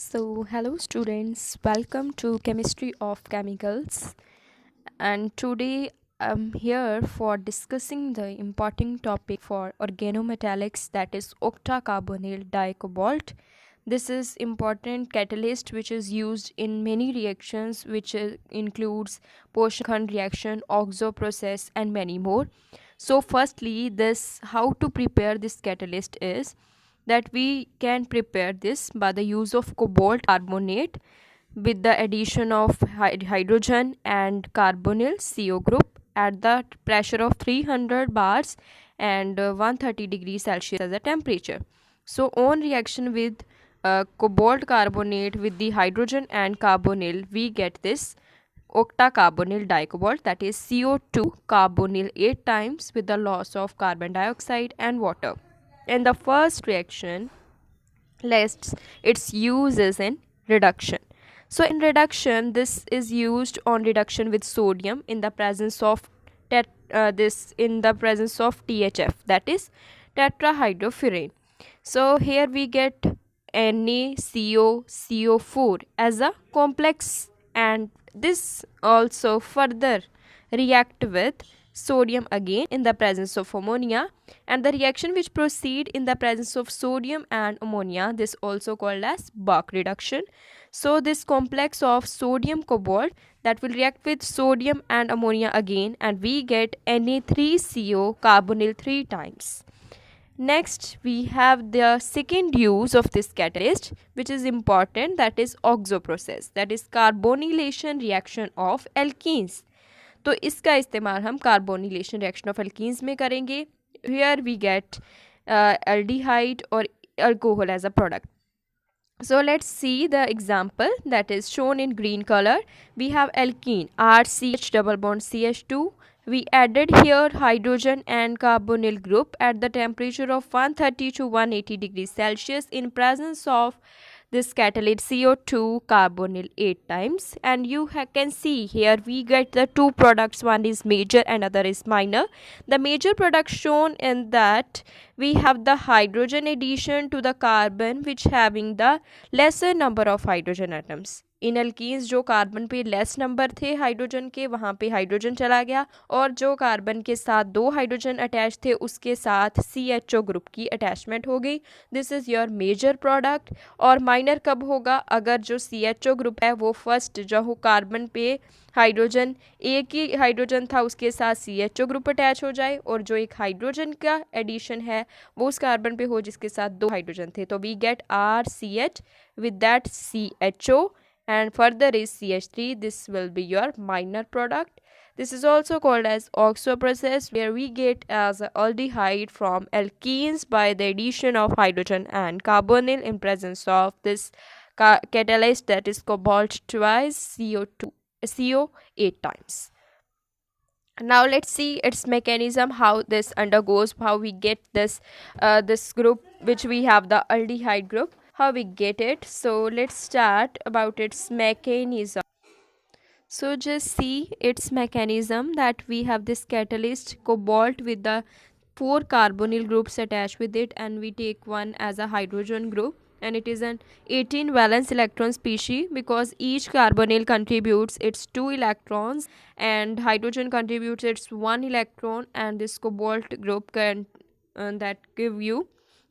Hello students, welcome to Chemistry of Chemicals. And today I'm here for discussing the important topic for organometallics, that is octacarbonyl dicobalt. This is important catalyst which is used in many reactions, which includes Poisson reaction, oxo process, and many more. So firstly, this how to prepare this catalyst is that we can prepare this by the use of cobalt carbonate with the addition of hydrogen and carbonyl CO group at the pressure of 300 bars and 130 degrees Celsius as a temperature. So on reaction with cobalt carbonate with the hydrogen and carbonyl, we get this octacarbonyl dicobalt, that is CO2 carbonyl 8 times with the loss of carbon dioxide and water. In the first reaction, let's its use is in reduction. So in reduction, this is used on reduction with sodium in the presence of THF, that is tetrahydrofuran. So here we get NaCO4 as a complex, and this also further react with sodium again in the presence of ammonia, and the reaction which proceed in the presence of sodium and ammonia, this also called as Bach reduction. So this complex of sodium cobalt that will react with sodium and ammonia again, and we get Na3CO carbonyl 3 times. Next, we have the second use of this catalyst, which is important, that is oxo process, that is carbonylation reaction of alkenes. तो इसका इस्तेमाल हम कार्बोनिलेशन reaction of alkenes में करेंगे. Here we get aldehyde और alcohol as a product. So let's see the example that is shown in green color. We have alkene RCH double bond CH2. We added here hydrogen and carbonyl group at the temperature of 130 to 180 degrees Celsius in presence of this catalyst CO2 carbonyl 8 times, and you can see here we get the two products, one is major and other is minor. The major product shown in that we have the hydrogen addition to the carbon which having the lesser number of hydrogen atoms. In alkenes जो carbon पे less number थे hydrogen के, वहाँ पे hydrogen चला गया, और जो कार्बन के साथ दो हाइड्रोजन अटैच थे उसके साथ CHO ग्रुप की अटैचमेंट हो गई. This is your major product. और माइनर कब होगा? अगर जो CHO ग्रुप है वो फर्स्ट जो हो कार्बन पे हाइड्रोजन, एक ही हाइड्रोजन था उसके साथ CHO ग्रुप अटैच हो जाए, और जो एक हाइड्रोजन का एडिशन है वो उस कार्बन पे हो जिसके साथ दो हाइड्रोजन थे. तो we get RCH with that CHO, and further is CH3. This will be your minor product. This is also called as oxo process, where we get as aldehyde from alkenes by the addition of hydrogen and carbonyl in presence of this catalyst, that is cobalt twice CO2 CO 8 times. Now let's see its mechanism, how this undergoes, how we get this this group which we have the aldehyde group, how we get it. So let's start about its mechanism. So just see its mechanism, that we have this catalyst cobalt with the 4 carbonyl groups attached with it, and we take one as a hydrogen group, and it is an 18 valence electron species because each carbonyl contributes its 2 electrons and hydrogen contributes its 1 electron, and this cobalt group can that give you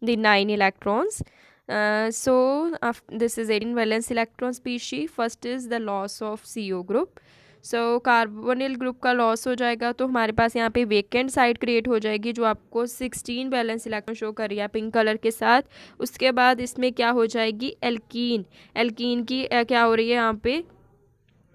the 9 electrons. This is 18 valence electron species. First is the loss of CO group. So carbonyl group का loss हो जाएगा तो हमारे पास यहाँ पे vacant side create हो जाएगी जो आपको 16 बैलेंस इलेक्ट्रॉन शो कर रही है पिंक कलर के साथ. उसके बाद इसमें क्या हो जाएगी? एल्कीन. एल्कीन की क्या हो रही है? यहाँ पे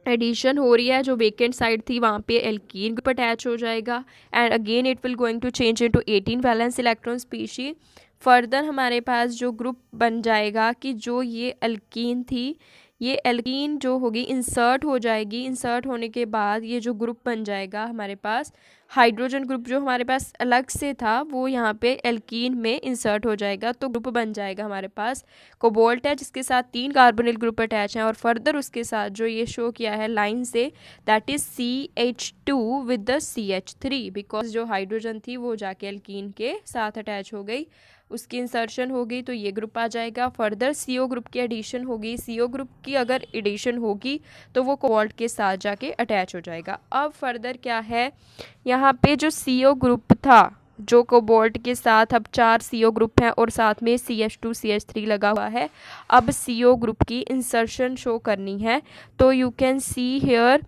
एडिशन हो रही है. जो वेकेंट साइड थी वहाँ पे एल्कीन ग्रुप अटैच हो जाएगा, and again it will going to change into 18 valence electron species. Further हमारे पास जो ग्रुप बन जाएगा कि जो ये एल्कीन थी, ये एल्कीन जो होगी इंसर्ट हो जाएगी. इंसर्ट होने के बाद ये जो ग्रुप बन जाएगा हमारे पास, हाइड्रोजन ग्रुप जो हमारे पास अलग से था वो यहाँ पे एल्कीन में इंसर्ट हो जाएगा. तो ग्रुप बन जाएगा हमारे पास कोबाल्ट है जिसके साथ 3 कार्बोनिल ग्रुप अटैच हैं, और फर्दर उसके साथ जो ये शो किया है लाइन से, that is CH2 with the CH3, because जो हाइड्रोजन थी वो जाके एल्कीन के साथ अटैच हो गई. उसकी इंसर्शन होगी तो ये ग्रुप आ जाएगा। फर्दर CO ग्रुप की एडिशन होगी, CO ग्रुप की अगर एडिशन होगी तो वो कोबाल्ट के साथ जाके अटैच हो जाएगा। अब फर्दर क्या है, यहाँ पे जो CO ग्रुप था जो कोबाल्ट के साथ, अब 4 CO ग्रुप हैं और साथ में CH2 CH3 लगा हुआ है। अब CO ग्रुप की इंसर्शन शो करनी है तो you can see here,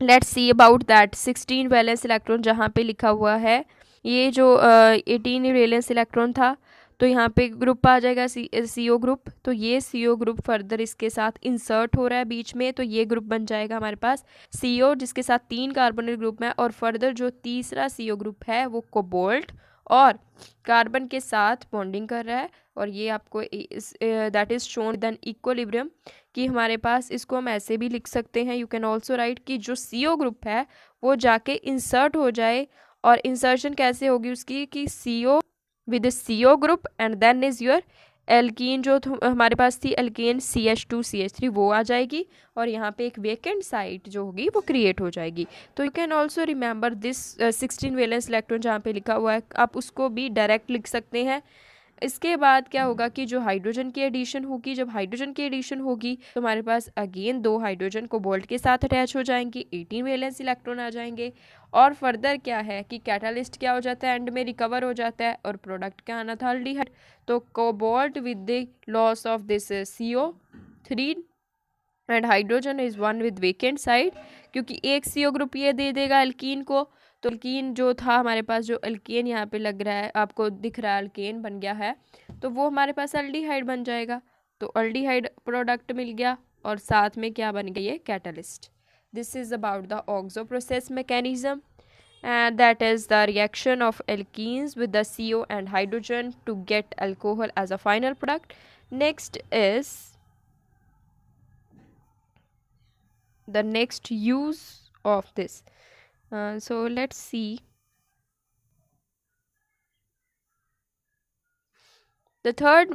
let's see about that 16 valence electron जहाँ पे लिखा हुआ है, ये जो 18 वैलेंस इलेक्ट्रॉन था तो यहाँ पे ग्रुप आ जाएगा CO ग्रुप। तो ये CO ग्रुप फर्दर इसके साथ इंसर्ट हो रहा है बीच में, तो ये ग्रुप बन जाएगा हमारे पास CO जिसके साथ 3 कार्बोनिल ग्रुप है। और फर्दर जो तीसरा CO ग्रुप है वो कोबाल्ट और कार्बन के साथ बॉन्डिंग कर रहा है। और ये आपको that is shown then equilibrium, कि हमारे पास इसको हम ऐसे भी लिख सकते हैं, यू कैन ऑल्सो राइट कि जो CO ग्रुप है वो जाके इंसर्ट हो जाए। और इंसर्शन कैसे होगी उसकी कि CO with CO group and then is your alkene, जो हमारे पास थी एल्केन CH2 CH3 वो आ जाएगी और यहाँ पे एक वेकेंट साइट जो होगी वो क्रिएट हो जाएगी। तो you can also remember this 16 valence electron जहाँ पे लिखा हुआ है, आप उसको भी डायरेक्ट लिख सकते हैं। इसके बाद क्या होगा कि जो हाइड्रोजन की एडिशन होगी, जब हाइड्रोजन की एडिशन होगी तो हमारे पास अगेन 2 हाइड्रोजन कोबाल्ट के साथ अटैच हो जाएंगे, 18 वैलेंस इलेक्ट्रॉन आ जाएंगे। और फर्दर क्या है कि कैटालिस्ट क्या हो जाता है, एंड में रिकवर हो जाता है और प्रोडक्ट क्या आना था, अल्डिहाइड। तो cobalt with the loss of this CO3 and hydrogen is one with vacant side, क्योंकि एक CO ग्रुप ये दे देगा एल्कीन को। तो अल्कीन जो था हमारे पास, जो अल्केन यहाँ पे लग रहा है आपको दिख रहा है अल्केन बन गया है, तो वो हमारे पास अल्डिहाइड बन जाएगा। तो अल्डिहाइड प्रोडक्ट मिल गया और साथ में क्या बन गया, ये catalyst. This is about the oxo process mechanism and that is the reaction of alkenes with the CO and hydrogen to get alcohol as a final product. Next is the next use of this. So let's see. The third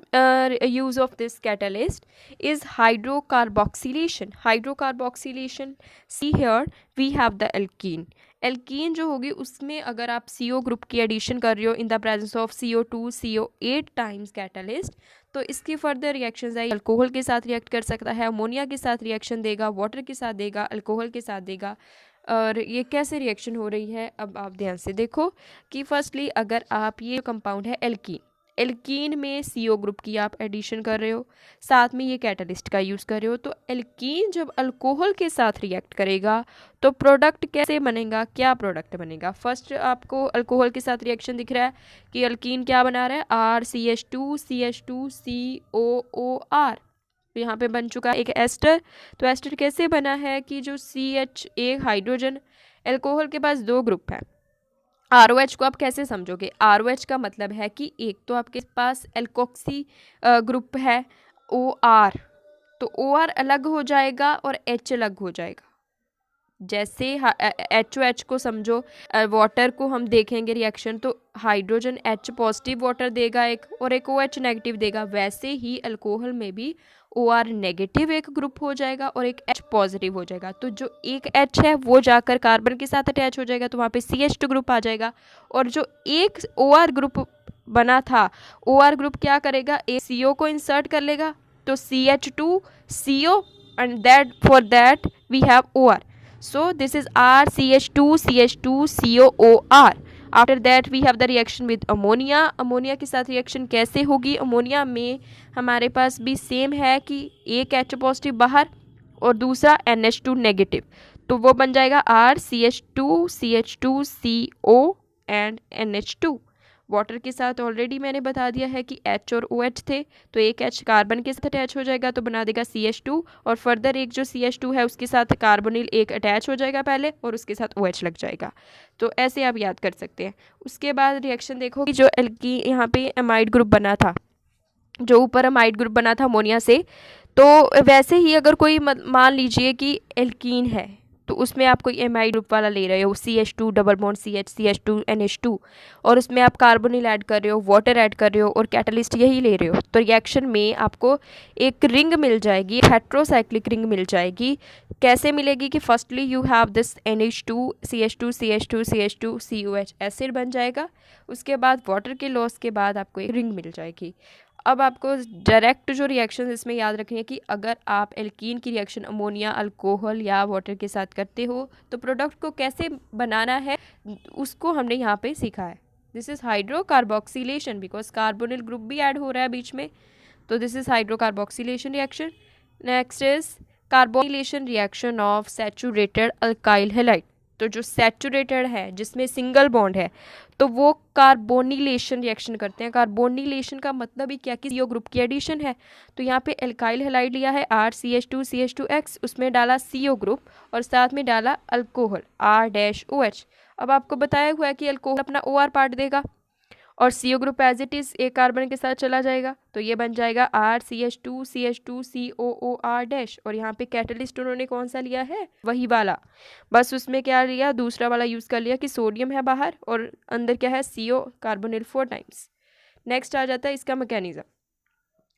use of this catalyst is hydrocarboxylation. Hydrocarboxylation, see here we have the alkene. Alkene जो होगी उसमें अगर आप CO group की addition कर रहे हो in the presence of CO2 CO8 times catalyst, तो इसकी फर्दर रिएक्शंस है, अल्कोहल के साथ रिएक्ट कर सकता है, अमोनिया के साथ रिएक्शन देगा, वाटर के साथ देगा, अल्कोहल के साथ देगा। और ये कैसे रिएक्शन हो रही है, अब आप ध्यान से देखो कि फर्स्टली अगर आप ये कंपाउंड है एल्कीन, एल्कीन में CO ग्रुप की आप एडिशन कर रहे हो, साथ में ये कैटलिस्ट का यूज़ कर रहे हो, तो एल्कीन जब अल्कोहल के साथ रिएक्ट करेगा तो प्रोडक्ट कैसे बनेगा, क्या प्रोडक्ट बनेगा। फर्स्ट आपको अल्कोहल के साथ रिएक्शन दिख रहा है कि एल्कीन क्या बना रहा है, RCH2 CH2 COOR, यहाँ पे बन चुका है एक एस्टर। तो एस्टर कैसे बना है कि जो CH एक हाइड्रोजन, अल्कोहल के पास 2 ग्रुप हैं। ROH को आप कैसे समझोगे, ROH का मतलब है कि एक तो आपके पास एल्कोक्सी ग्रुप है OR, तो OR अलग हो जाएगा और H अलग हो जाएगा। जैसे HOH को समझो, वाटर को हम देखेंगे रिएक्शन तो हाइड्रोजन H पॉजिटिव वाटर देगा एक और एक OH नेगेटिव देगा, वैसे ही अल्कोहल में भी OR नेगेटिव एक ग्रुप हो जाएगा और एक H पॉजिटिव हो जाएगा। तो जो एक H है वो जाकर कार्बन के साथ अटैच हो जाएगा तो वहाँ पे CH2 ग्रुप आ जाएगा, और जो एक OR ग्रुप बना था, OR ग्रुप क्या करेगा, एक CO को इंसर्ट कर लेगा तो CH2 CO and that for that we have OR. So this is RCH2 CH2 COOR. After that we have the reaction with ammonia. Ammonia के साथ रिएक्शन कैसे होगी, अमोनिया में हमारे पास भी सेम है कि एक H पॉजिटिव बाहर और दूसरा NH2 नेगेटिव, तो वो बन जाएगा RCH2 CH2 CO and NH2। Water के साथ ऑलरेडी मैंने बता दिया है कि H और OH थे, तो एक H कार्बन के साथ अटैच हो जाएगा तो बना देगा CH2, और फर्दर एक जो CH2 है उसके साथ कार्बोनिल एक अटैच हो जाएगा पहले और उसके साथ OH लग जाएगा। तो ऐसे आप याद कर सकते हैं। उसके बाद रिएक्शन देखो कि जो एल्की यहाँ पे अमाइड ग्रुप बना था, जो ऊपर अमाइड ग्रुप बना था अमोनिया से, तो वैसे ही अगर कोई मान लीजिए कि एल्कीन है, तो उसमें आप कोई एमाइड ग्रुप वाला ले रहे हो, CH2 double bond CH CH2 NH2, और उसमें आप कार्बोनिल ऐड कर रहे हो, वाटर ऐड कर रहे हो और कैटलिस्ट यही ले रहे हो, तो रिएक्शन में आपको एक रिंग मिल जाएगी, हेट्रोसाइक्लिक रिंग मिल जाएगी। कैसे मिलेगी कि firstly you have this NH2 CH2 CH2 CH2 COH acid बन जाएगा, उसके बाद वाटर के लॉस के बाद आपको एक रिंग मिल जाएगी। अब आपको डायरेक्ट जो रिएक्शन इसमें याद रखनी है कि अगर आप एल्कीन की रिएक्शन अमोनिया अल्कोहल या वाटर के साथ करते हो तो प्रोडक्ट को कैसे बनाना है उसको हमने यहाँ पे सीखा है। This is hydrocarboxylation, because carbonyl group भी ऐड हो रहा है बीच में, तो this is hydrocarboxylation reaction. Next is carbonylation reaction of saturated alkyl halide. तो जो सैचुरेटेड है जिसमें सिंगल बॉन्ड है तो वो कार्बोनिलेशन रिएक्शन करते हैं। कार्बोनिलेशन का मतलब ही क्या कि CO ग्रुप की एडिशन है। तो यहाँ पे एल्काइल हैलाइड लिया है RCH2CH2X, उसमें डाला CO ग्रुप और साथ में डाला अल्कोहल R-OH। अब आपको बताया हुआ है कि अल्कोहल अपना OR पार्ट देगा और CO group as it is एक कार्बन के साथ चला जाएगा, तो ये बन जाएगा RCH2CH2COOR- और यहाँ पे कैटलिस्ट उन्होंने कौन सा लिया है, वही वाला, बस उसमें क्या लिया, दूसरा वाला यूज़ कर लिया कि सोडियम है बाहर और अंदर क्या है CO कार्बोनिल 4 टाइम्स। नेक्स्ट आ जाता है इसका मैकेनिज्म।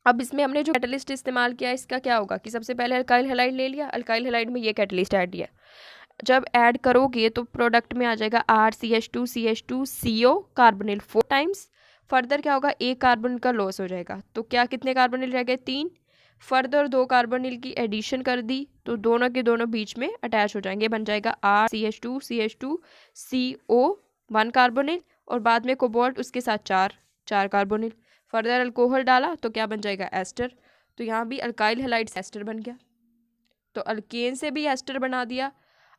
अब इसमें हमने जो कैटलिस्ट इस्तेमाल किया इसका क्या होगा कि सबसे पहले अल्काइल हैलाइड ले लिया, अल्काइल हैलाइड में ये कैटलिस्ट ऐड किया, जब ऐड करोगे तो प्रोडक्ट में आ जाएगा RCH2CH2CO कार्बोनिल 4 टाइम्स। फर्दर क्या होगा, एक कार्बन का लॉस हो जाएगा, तो क्या कितने कार्बोनिल रह गए, 3। फर्दर 2 कार्बोनिल की एडिशन कर दी तो दोनों के दोनों बीच में अटैच हो जाएंगे, बन जाएगा RCH2CH2CO 1 कार्बोनिल और बाद में कोबाल्ट उसके साथ 4 कार्बोनिल। फर्दर अल्कोहल डाला तो क्या बन जाएगा, एस्टर। तो यहाँ भी अल्काइल हैलाइड एस्टर बन गया, तो अल्केन से भी एस्टर बना दिया।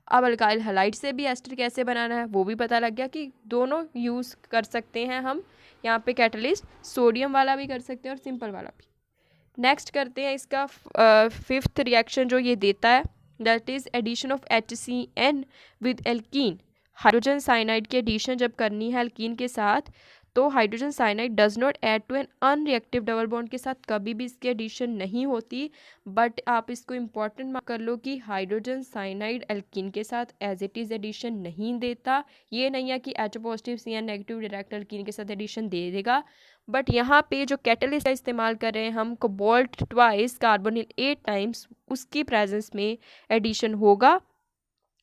अब अल्काइल हैलाइड से भी एस्टर कैसे बनाना है वो भी पता लग गया कि दोनों यूज़ कर सकते हैं हम यहाँ पे कैटलिस्ट, सोडियम वाला भी कर सकते हैं और सिंपल वाला भी। नेक्स्ट करते हैं इसका 5th रिएक्शन जो ये देता है, that is addition of HCN with alkene. Hydrogen cyanide की एडिशन जब करनी है एल्कीन के साथ तो hydrogen cyanide does not add to an unreactive double bond के साथ कभी भी इसकी एडिशन नहीं होती, बट आप इसको इम्पॉर्टेंट मार्क कर लो कि हाइड्रोजन साइनाइड एल्कीन के साथ एज इट इज़ एडिशन नहीं देता। ये नहीं है कि H positive CN negative direct alkene के साथ एडिशन दे देगा, बट यहाँ पे जो कैटलिस्ट का इस्तेमाल कर रहे हैं हम, कोबाल्ट ट्वाइस कार्बोनिल 8 टाइम्स, उसकी प्रेजेंस में एडिशन होगा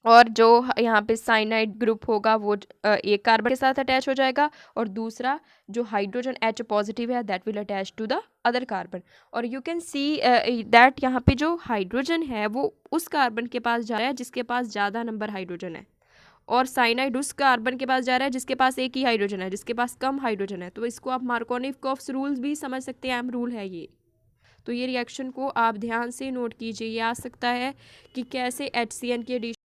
और जो यहाँ पे साइनाइड ग्रुप होगा वो एक कार्बन के साथ अटैच हो जाएगा और दूसरा जो हाइड्रोजन H पॉजिटिव है that will attach to the other carbon. और यू कैन सी दैट यहाँ पे जो हाइड्रोजन है वो उस कार्बन के पास जा रहा है जिसके पास ज़्यादा नंबर हाइड्रोजन है, और साइनाइड उस कार्बन के पास जा रहा है जिसके पास एक ही हाइड्रोजन है, जिसके पास कम हाइड्रोजन है। तो इसको आप मार्कोनिव-कॉफ्स रूल्स भी समझ सकते हैं, एम रूल है ये। तो ये रिएक्शन को आप ध्यान से नोट कीजिए, ये आ सकता है कि कैसे HCN की एडिशन